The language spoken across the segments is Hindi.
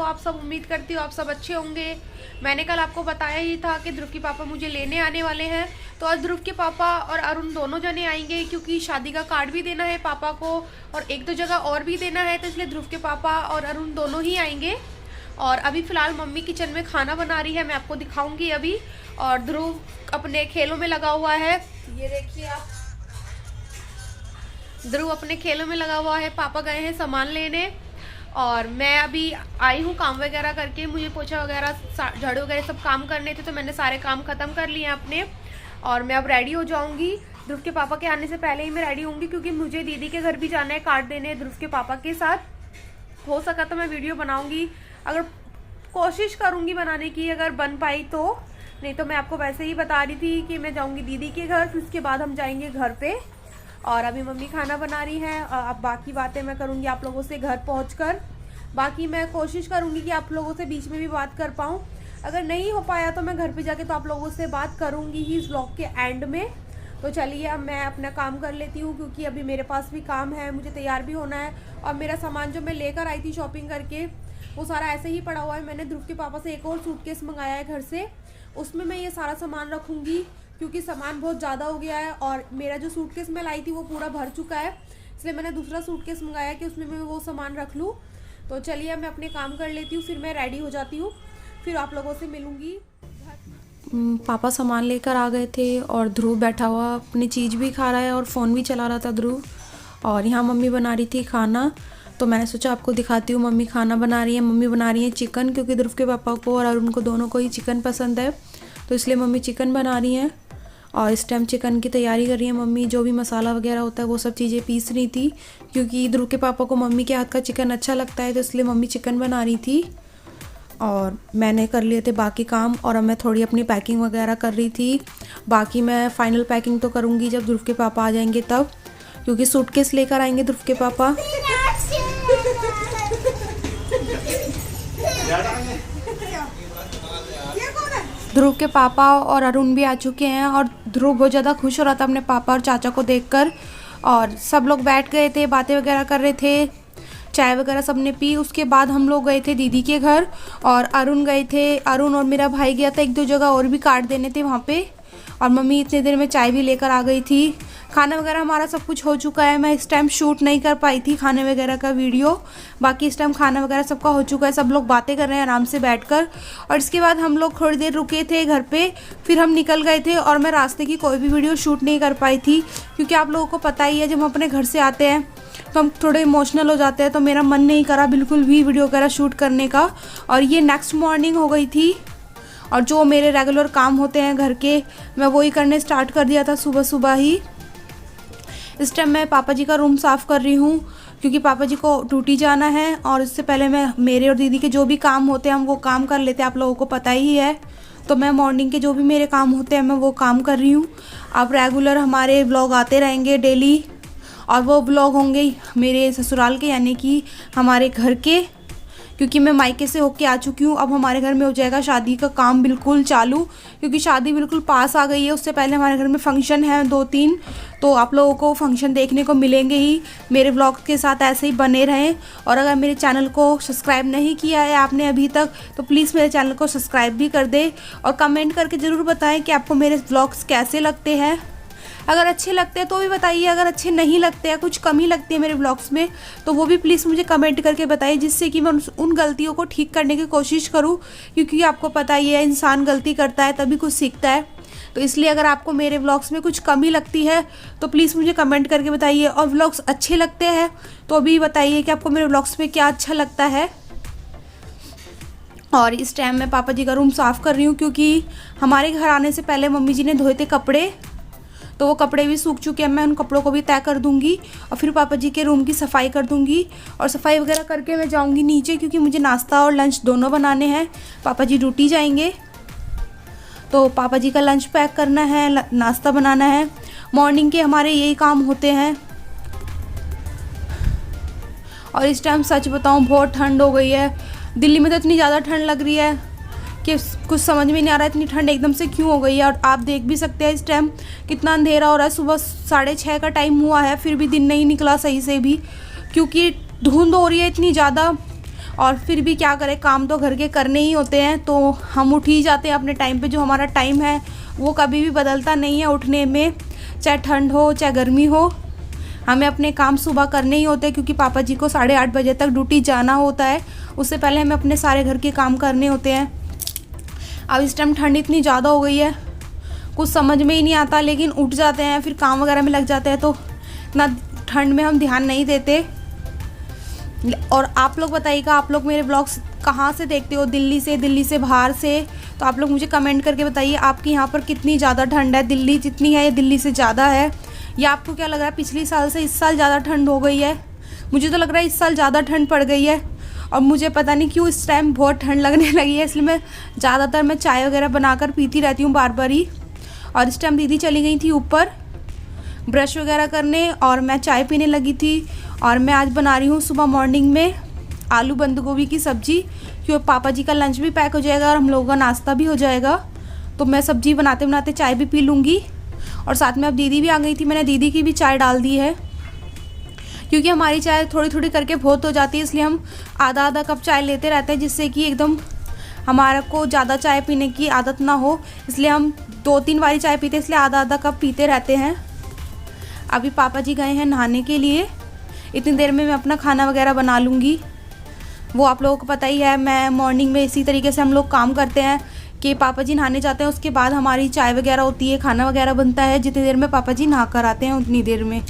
आप सब? उम्मीद करती हूँ आप सब अच्छे होंगे। मैंने कल आपको बताया ही था कि ध्रुव के पापा मुझे लेने आने वाले हैं। तो आज ध्रुव के पापा और अरुण दोनों जने आएंगे, क्योंकि शादी का कार्ड भी देना है पापा को और एक दो जगह और भी देना है, तो इसलिए ध्रुव के पापा और अरुण दोनों ही आएंगे। और अभी फ़िलहाल मम्मी किचन में खाना बना रही है, मैं आपको दिखाऊंगी अभी। और ध्रुव अपने खेलों में लगा हुआ है, ये देखिए आप, ध्रुव अपने खेलों में लगा हुआ है। पापा गए हैं सामान लेने और मैं अभी आई हूँ काम वगैरह करके। मुझे पोछा वगैरह, झाड़ू वगैरह सब काम करने थे, तो मैंने सारे काम ख़त्म कर लिए अपने और मैं अब रेडी हो जाऊँगी। ध्रुव के पापा के आने से पहले ही मैं रेडी होंगी, क्योंकि मुझे दीदी के घर भी जाना है कार्ड देने ध्रुव के पापा के साथ। हो सका तो मैं वीडियो बनाऊँगी, अगर कोशिश करूँगी बनाने की, अगर बन पाई तो। नहीं तो मैं आपको वैसे ही बता रही थी कि मैं जाऊँगी दीदी के घर, फिर उसके बाद हम जाएंगे घर पे। और अभी मम्मी खाना बना रही हैं। अब बाकी बातें मैं करूँगी आप लोगों से घर पहुँचकर। बाकी मैं कोशिश करूँगी कि आप लोगों से बीच में भी बात कर पाऊँ। अगर नहीं हो पाया तो मैं घर पे जाके तो आप लोगों से बात करूँगी ही इस व्लॉग के एंड में। तो चलिए अब मैं अपना काम कर लेती हूँ, क्योंकि अभी मेरे पास भी काम है, मुझे तैयार भी होना है। और मेरा सामान जो मैं लेकर आई थी शॉपिंग करके, वो सारा ऐसे ही पड़ा हुआ है। मैंने ध्रुव के पापा से एक और सूटकेस मंगाया है घर से, उसमें मैं ये सारा सामान रखूँगी, क्योंकि सामान बहुत ज़्यादा हो गया है। और मेरा जो सूटकेस मैं लाई थी वो पूरा भर चुका है, इसलिए मैंने दूसरा सूटकेस मंगाया कि उसमें मैं वो सामान रख लूँ। तो चलिए मैं अपने काम कर लेती हूँ, फिर मैं रेडी हो जाती हूँ, फिर आप लोगों से मिलूँगी। पापा सामान लेकर आ गए थे और ध्रुव बैठा हुआ अपनी चीज़ भी खा रहा है और फ़ोन भी चला रहा था ध्रुव। और यहाँ मम्मी बना रही थी खाना, तो मैंने सोचा आपको दिखाती हूँ मम्मी खाना बना रही है। मम्मी बना रही है चिकन, क्योंकि ध्रुव के पापा को और अरुण को दोनों को ही चिकन पसंद है, तो इसलिए मम्मी चिकन बना रही हैं। और इस टाइम चिकन की तैयारी कर रही है मम्मी। जो भी मसाला वगैरह होता है वो सब चीज़ें पीस रही थी, क्योंकि ध्रुव के पापा को मम्मी के हाथ का चिकन अच्छा लगता है, तो इसलिए मम्मी चिकन बना रही थी। और मैंने कर लिए थे बाकी काम, और अब मैं थोड़ी अपनी पैकिंग वगैरह कर रही थी। बाकी मैं फ़ाइनल पैकिंग तो करूँगी जब ध्रुव के पापा आ जाएंगे तब, क्योंकि सूटकेस लेकर आएंगे ध्रुव के पापा। ध्रुव के पापा और अरुण भी आ चुके हैं और ध्रुव बहुत ज़्यादा खुश हो रहा था अपने पापा और चाचा को देखकर। और सब लोग बैठ गए थे, बातें वगैरह कर रहे थे, चाय वगैरह सबने पी। उसके बाद हम लोग गए थे दीदी के घर और अरुण और मेरा भाई गया था एक दो जगह और भी कार्ड देने थे वहाँ पे। और मम्मी इतने देर में चाय भी लेकर आ गई थी। खाना वगैरह हमारा सब कुछ हो चुका है। मैं इस टाइम शूट नहीं कर पाई थी खाने वगैरह का वीडियो, बाकी इस टाइम खाना वगैरह सबका हो चुका है। सब लोग बातें कर रहे हैं आराम से बैठकर। और इसके बाद हम लोग थोड़ी देर रुके थे घर पे, फिर हम निकल गए थे। और मैं रास्ते की कोई भी वीडियो शूट नहीं कर पाई थी, क्योंकि आप लोगों को पता ही है जब हम अपने घर से आते हैं तो हम थोड़े इमोशनल हो जाते हैं, तो मेरा मन नहीं करा बिल्कुल भी वीडियो वगैरह शूट करने का। और ये नेक्स्ट मॉर्निंग हो गई थी, और जो मेरे रेगुलर काम होते हैं घर के, मैं वही करने स्टार्ट कर दिया था सुबह सुबह ही। इस टाइम मैं पापा जी का रूम साफ़ कर रही हूँ, क्योंकि पापा जी को ड्यूटी जाना है। और इससे पहले मैं मेरे और दीदी के जो भी काम होते हैं हम वो काम कर लेते हैं, आप लोगों को पता ही है। तो मैं मॉर्निंग के जो भी मेरे काम होते हैं मैं वो काम कर रही हूँ। अब रेगुलर हमारे व्लॉग आते रहेंगे डेली, और वो व्लॉग होंगे मेरे ससुराल के, यानी कि हमारे घर के, क्योंकि मैं मायके से होके आ चुकी हूँ। अब हमारे घर में हो जाएगा शादी का काम बिल्कुल चालू, क्योंकि शादी बिल्कुल पास आ गई है। उससे पहले हमारे घर में फंक्शन है 2-3, तो आप लोगों को फंक्शन देखने को मिलेंगे ही। मेरे व्लॉग के साथ ऐसे ही बने रहें। और अगर मेरे चैनल को सब्सक्राइब नहीं किया है आपने अभी तक, तो प्लीज़ मेरे चैनल को सब्सक्राइब भी कर दे। और कमेंट करके ज़रूर बताएं कि आपको मेरे व्लॉग्स कैसे लगते हैं। अगर अच्छे लगते हैं तो भी बताइए, अगर अच्छे नहीं लगते हैं, कुछ कमी लगती है मेरे ब्लॉग्स में, तो वो भी प्लीज़ मुझे कमेंट करके बताइए, जिससे कि मैं उन गलतियों को ठीक करने की कोशिश करूं। क्योंकि आपको पता ही है इंसान गलती करता है तभी कुछ सीखता है। तो इसलिए अगर आपको मेरे व्लॉग्स में कुछ कमी लगती है तो प्लीज़ मुझे कमेंट करके बताइए। और व्लॉग्स अच्छे लगते हैं तो भी बताइए कि आपको मेरे व्लॉग्स में क्या अच्छा लगता है। और इस टाइम मैं पापा जी का रूम साफ़ कर रही हूँ, क्योंकि हमारे घर आने से पहले मम्मी जी ने धोए थे कपड़े, तो वो कपड़े भी सूख चुके हैं। मैं उन कपड़ों को भी तय कर दूंगी और फिर पापा जी के रूम की सफाई कर दूंगी। और सफाई वगैरह करके मैं जाऊंगी नीचे, क्योंकि मुझे नाश्ता और लंच दोनों बनाने हैं। पापा जी ड्यूटी जाएंगे, तो पापा जी का लंच पैक करना है, नाश्ता बनाना है। मॉर्निंग के हमारे यही काम होते हैं। और इस टाइम सच बताऊँ बहुत ठंड हो गई है। दिल्ली में तो इतनी ज़्यादा ठंड लग रही है कि कुछ समझ में नहीं आ रहा है इतनी ठंड एकदम से क्यों हो गई है। और आप देख भी सकते हैं इस टाइम कितना अंधेरा हो रहा है। सुबह 6:30 का टाइम हुआ है, फिर भी दिन नहीं निकला सही से भी, क्योंकि धुंध हो रही है इतनी ज़्यादा। और फिर भी क्या करें, काम तो घर के करने ही होते हैं, तो हम उठ ही जाते हैं अपने टाइम पे। जो हमारा टाइम है वो कभी भी बदलता नहीं है उठने में, चाहे ठंड हो चाहे गर्मी हो, हमें अपने काम सुबह करने ही होते हैं, क्योंकि पापा जी को 8:30 बजे तक ड्यूटी जाना होता है। उससे पहले हमें अपने सारे घर के काम करने होते हैं। अब इस टाइम ठंड इतनी ज़्यादा हो गई है, कुछ समझ में ही नहीं आता, लेकिन उठ जाते हैं, फिर काम वगैरह में लग जाते हैं, तो इतना ठंड में हम ध्यान नहीं देते। और आप लोग बताइएगा, आप लोग मेरे ब्लॉग्स कहाँ से देखते हो? दिल्ली से बाहर से? तो आप लोग मुझे कमेंट करके बताइए, आपके यहाँ पर कितनी ज़्यादा ठंड है? दिल्ली जितनी है या दिल्ली से ज़्यादा है? या आपको क्या लग रहा है, पिछले साल से इस साल ज़्यादा ठंड हो गई है? मुझे तो लग रहा है इस साल ज़्यादा ठंड पड़ गई है, और मुझे पता नहीं क्यों इस टाइम बहुत ठंड लगने लगी है, इसलिए मैं ज़्यादातर चाय वगैरह बनाकर पीती रहती हूँ बार बार ही। और इस टाइम दीदी चली गई थी ऊपर ब्रश वगैरह करने, और मैं चाय पीने लगी थी। और मैं आज बना रही हूँ सुबह मॉर्निंग में आलू बंद गोभी की सब्ज़ी, क्योंकि पापा जी का लंच भी पैक हो जाएगा और हम लोगों का नाश्ता भी हो जाएगा। तो मैं सब्ज़ी बनाते बनाते चाय भी पी लूँगी। और साथ में अब दीदी भी आ गई थी, मैंने दीदी की भी चाय डाल दी है, क्योंकि हमारी चाय थोड़ी थोड़ी करके बहुत हो जाती है, इसलिए हम आधा आधा कप चाय लेते रहते हैं, जिससे कि एकदम हमारा को ज़्यादा चाय पीने की आदत ना हो। इसलिए हम 2-3 बारी चाय पीते, इसलिए आधा आधा कप पीते रहते हैं। अभी पापा जी गए हैं नहाने के लिए, इतनी देर में मैं अपना खाना वगैरह बना लूँगी। वो आप लोगों को पता ही है, मैं मॉर्निंग में इसी तरीके से हम लोग काम करते हैं कि पापा जी नहाने जाते हैं, उसके बाद हमारी चाय वगैरह होती है, खाना वगैरह बनता है। जितनी देर में पापा जी नहा कर आते हैं उतनी देर में।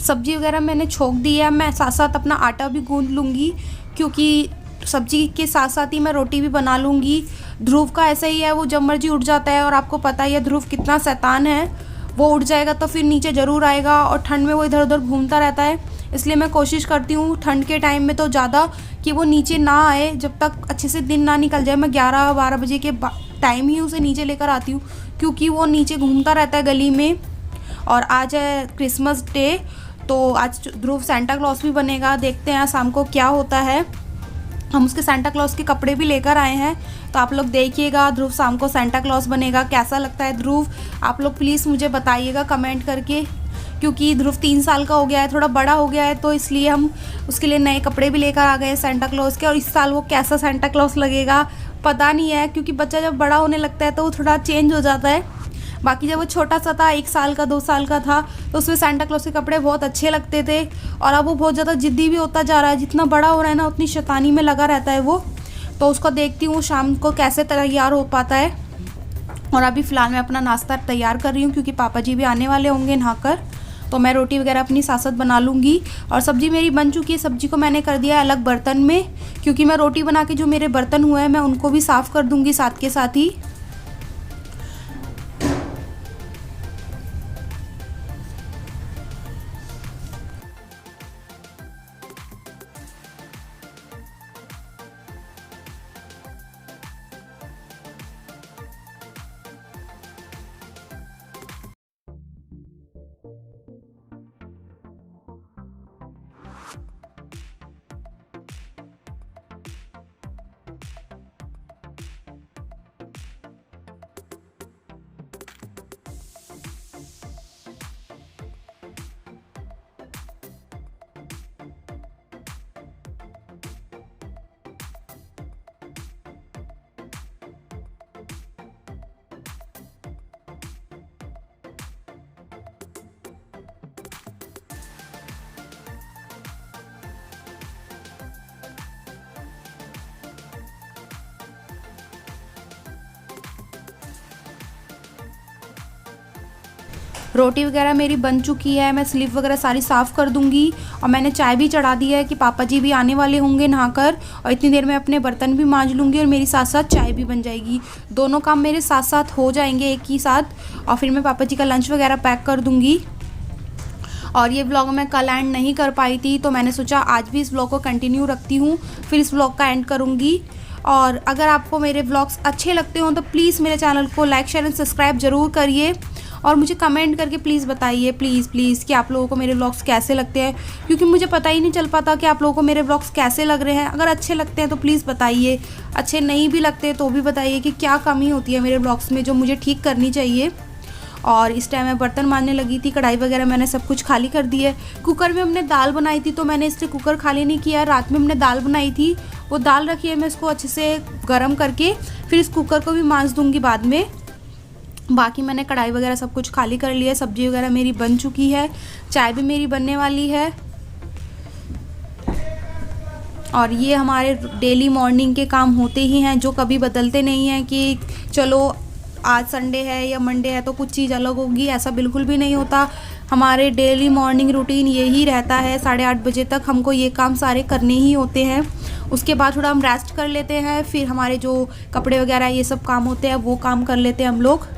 सब्ज़ी वगैरह मैंने छोंक दी है, मैं साथ साथ अपना आटा भी गूंद लूँगी, क्योंकि सब्ज़ी के साथ साथ ही मैं रोटी भी बना लूँगी। ध्रुव का ऐसा ही है, वो जब मर्जी उठ जाता है, और आपको पता ही है ध्रुव कितना शैतान है। वो उठ जाएगा तो फिर नीचे ज़रूर आएगा, और ठंड में वो इधर उधर घूमता रहता है। इसलिए मैं कोशिश करती हूँ ठंड के टाइम में तो ज़्यादा कि वो नीचे ना आए, जब तक अच्छे से दिन ना निकल जाए। मैं 11-12 बजे के टाइम ही उसे नीचे लेकर आती हूँ, क्योंकि वो नीचे घूमता रहता है गली में। और आज है क्रिसमस डे, तो आज ध्रुव सेंटा क्लॉस भी बनेगा। देखते हैं शाम को क्या होता है। हम उसके सेंटा क्लॉस के कपड़े भी लेकर आए हैं, तो आप लोग देखिएगा ध्रुव शाम को सेंटा क्लॉस बनेगा। कैसा लगता है ध्रुव, आप लोग प्लीज़ मुझे बताइएगा कमेंट करके, क्योंकि ध्रुव 3 साल का हो गया है, थोड़ा बड़ा हो गया है, तो इसलिए हम उसके लिए नए कपड़े भी लेकर आ गए हैं सेंटा क्लॉस के। और इस साल वो कैसा सेंटा क्लॉस लगेगा पता नहीं है, क्योंकि बच्चा जब बड़ा होने लगता है तो वो थोड़ा चेंज हो जाता है। बाकी जब वो छोटा सा था, 1 साल का 2 साल का था, तो उसमें सेंटा क्लॉस के कपड़े बहुत अच्छे लगते थे। और अब वो बहुत ज़्यादा जिद्दी भी होता जा रहा है, जितना बड़ा हो रहा है ना उतनी शैतानी में लगा रहता है वो। तो उसको देखती हूँ शाम को कैसे तैयार हो पाता है। और अभी फ़िलहाल मैं अपना नाश्ता तैयार कर रही हूँ, क्योंकि पापा जी भी आने वाले होंगे नहाकर, तो मैं रोटी वगैरह अपनी साथ साथ बना लूँगी। और सब्ज़ी मेरी बन चुकी है, सब्ज़ी को मैंने कर दिया है अलग बर्तन में, क्योंकि मैं रोटी बना के जो मेरे बर्तन हुए हैं मैं उनको भी साफ़ कर दूँगी साथ के साथ ही। रोटी वगैरह मेरी बन चुकी है, मैं स्लीव वगैरह सारी साफ़ कर दूंगी। और मैंने चाय भी चढ़ा दी है कि पापा जी भी आने वाले होंगे नहाकर, और इतनी देर में अपने बर्तन भी मांज लूँगी और मेरी साथ साथ चाय भी बन जाएगी। दोनों काम मेरे साथ साथ हो जाएंगे एक ही साथ, और फिर मैं पापा जी का लंच वगैरह पैक कर दूँगी। और ये व्लॉग मैं कल एंड नहीं कर पाई थी, तो मैंने सोचा आज भी इस व्लॉग को कंटिन्यू रखती हूँ, फिर इस व्लॉग का एंड करूँगी। और अगर आपको मेरे व्लॉग्स अच्छे लगते हो तो प्लीज़ मेरे चैनल को लाइक शेयर एंड सब्सक्राइब ज़रूर करिए, और मुझे कमेंट करके प्लीज़ बताइए प्लीज़ कि आप लोगों को मेरे व्लॉग्स कैसे लगते हैं, क्योंकि मुझे पता ही नहीं चल पाता कि आप लोगों को मेरे व्लॉग्स कैसे लग रहे हैं। अगर अच्छे लगते हैं तो प्लीज़ बताइए, अच्छे नहीं भी लगते तो भी बताइए कि क्या कमी होती है मेरे व्लॉग्स में जो मुझे ठीक करनी चाहिए। और इस टाइम मैं बर्तन मांजने लगी थी, कढ़ाई वगैरह मैंने सब कुछ खाली कर दी है। कुकर में हमने दाल बनाई थी तो मैंने इसलिए कुकर खाली नहीं किया। रात में हमने दाल बनाई थी, वो दाल रखी है, मैं इसको अच्छे से गर्म करके फिर इस कुकर को भी मांज दूंगी बाद में। बाकी मैंने कढ़ाई वगैरह सब कुछ खाली कर लिया है, सब्जी वगैरह मेरी बन चुकी है, चाय भी मेरी बनने वाली है। और ये हमारे डेली मॉर्निंग के काम होते ही हैं जो कभी बदलते नहीं हैं कि चलो आज संडे है या मंडे है तो कुछ चीज़ अलग होगी, ऐसा बिल्कुल भी नहीं होता। हमारे डेली मॉर्निंग रूटीन यही रहता है, 8:30 बजे तक हमको ये काम सारे करने ही होते हैं। उसके बाद थोड़ा हम रेस्ट कर लेते हैं, फिर हमारे जो कपड़े वगैरह ये सब काम होते हैं वो काम कर लेते हैं हम लोग।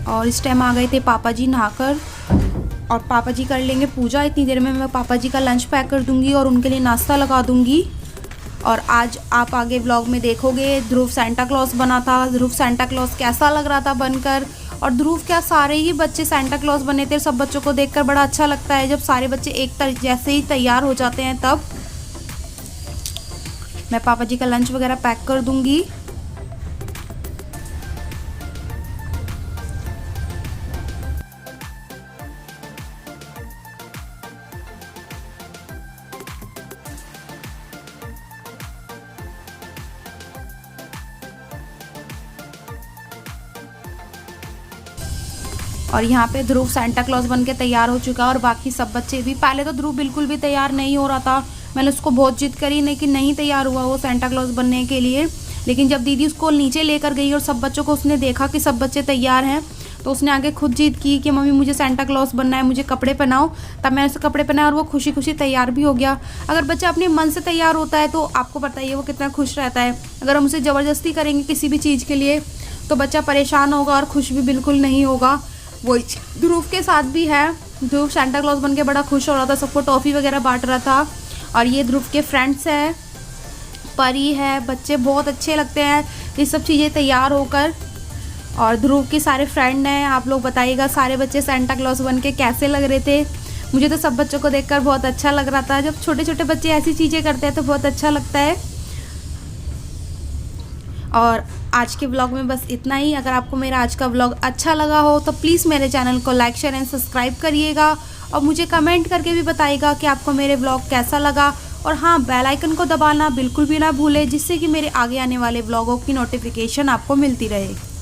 और इस टाइम आ गए थे पापा जी नहाकर, और पापा जी कर लेंगे पूजा। इतनी देर में मैं पापा जी का लंच पैक कर दूंगी और उनके लिए नाश्ता लगा दूंगी। और आज आप आगे व्लॉग में देखोगे ध्रुव सेंटा क्लॉज बना था। ध्रुव सेंटा क्लॉज कैसा लग रहा था बनकर, और ध्रुव क्या सारे ही बच्चे सेंटा क्लॉज बने थे। सब बच्चों को देखकर बड़ा अच्छा लगता है जब सारे बच्चे एक जैसे ही तैयार हो जाते हैं। तब मैं पापा जी का लंच वगैरह पैक कर दूंगी। और यहाँ पे ध्रुव सेंटा क्लॉज बन के तैयार हो चुका है, और बाकी सब बच्चे भी। पहले तो ध्रुव बिल्कुल भी तैयार नहीं हो रहा था, मैंने उसको बहुत जिद करी लेकिन नहीं तैयार हुआ वो सेंटा क्लॉज बनने के लिए। लेकिन जब दीदी उसको नीचे लेकर गई और सब बच्चों को उसने देखा कि सब बच्चे तैयार हैं, तो उसने आगे खुद जिद की कि मम्मी मुझे सेंटा क्लॉज बनना है, मुझे कपड़े पहनाओ। तब मैंने उसे कपड़े पहनाए और वो खुशी खुशी तैयार भी हो गया। अगर बच्चा अपने मन से तैयार होता है तो आपको पता ही है वो कितना खुश रहता है। अगर हम उसे ज़बरदस्ती करेंगे किसी भी चीज़ के लिए तो बच्चा परेशान होगा और खुश भी बिल्कुल नहीं होगा। वही ध्रुव के साथ भी है। ध्रुव सेंटा क्लॉज बन के बड़ा खुश हो रहा था, सबको टॉफ़ी वगैरह बांट रहा था। और ये ध्रुव के फ्रेंड्स हैं, परी है, बच्चे बहुत अच्छे लगते हैं ये सब चीज़ें तैयार होकर। और ध्रुव के सारे फ्रेंड हैं, आप लोग बताइएगा सारे बच्चे सेंटा क्लॉज बन के कैसे लग रहे थे। मुझे तो सब बच्चों को देखकर बहुत अच्छा लग रहा था। जब छोटे छोटे बच्चे ऐसी चीज़ें करते हैं तो बहुत अच्छा लगता है। और आज के व्लॉग में बस इतना ही। अगर आपको मेरा आज का व्लॉग अच्छा लगा हो तो प्लीज़ मेरे चैनल को लाइक शेयर एंड सब्सक्राइब करिएगा, और मुझे कमेंट करके भी बताइएगा कि आपको मेरे व्लॉग कैसा लगा। और हाँ, बेल आइकन को दबाना बिल्कुल भी ना भूलें, जिससे कि मेरे आगे आने वाले व्लॉगों की नोटिफिकेशन आपको मिलती रहे।